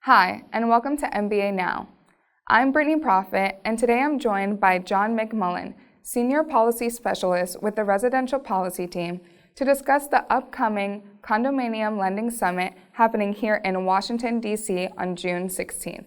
Hi, and welcome to MBA Now. I'm Brittney Prophete, and today I'm joined by John McMullen, Senior Policy Specialist with the Residential Policy Team, to discuss the upcoming Condominium Lending Summit happening here in Washington, D.C. on June 16th.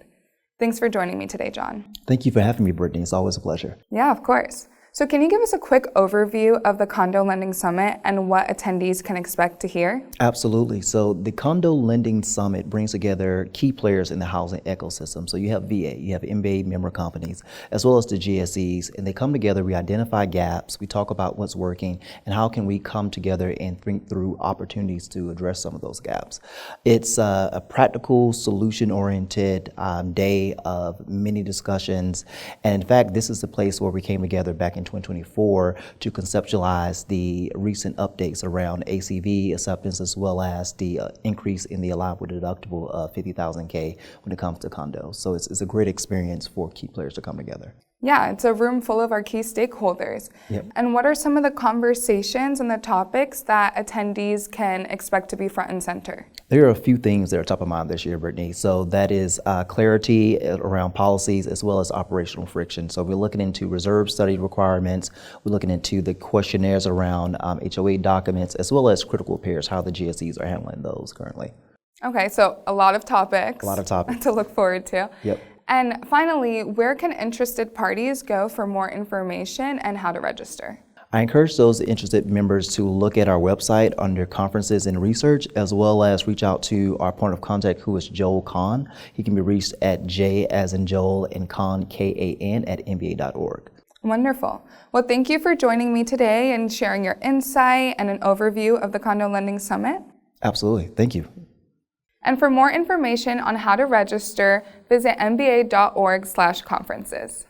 Thanks for joining me today, John. Thank you for having me, Brittney. It's always a pleasure. Yeah, of course. So can you give us a quick overview of the Condo Lending Summit and what attendees can expect to hear? Absolutely. So the Condo Lending Summit brings together key players in the housing ecosystem. So you have VA, you have MBA member companies, as well as the GSEs, and they come together, we identify gaps, we talk about what's working, and how can we come together and think through opportunities to address some of those gaps. It's a practical, solution-oriented day of many discussions, and in fact, this is the place where we came together back in 2024 to conceptualize the recent updates around ACV acceptance, as well as the increase in the allowable deductible of $50,000 when it comes to condos. So it's a great experience for key players to come together. Yeah, it's a room full of our key stakeholders. Yep. And what are some of the conversations and the topics that attendees can expect to be front and center? There are a few things that are top of mind this year, Brittney. So that is clarity around policies as well as operational friction. So we're looking into reserve study requirements. We're looking into the questionnaires around HOA documents, as well as critical repairs, how the GSEs are handling those currently. Okay, so a lot of topics. A lot of topics. To look forward to. Yep. And finally, where can interested parties go for more information and how to register? I encourage those interested members to look at our website under conferences and research, as well as reach out to our point of contact, who is Joel Kahn. He can be reached at J as in Joel and Kahn, K-A-N, at MBA.org. Wonderful. Well, thank you for joining me today and sharing your insight and an overview of the Condo Lending Summit. Absolutely. Thank you. And for more information on how to register, visit mba.org/conferences.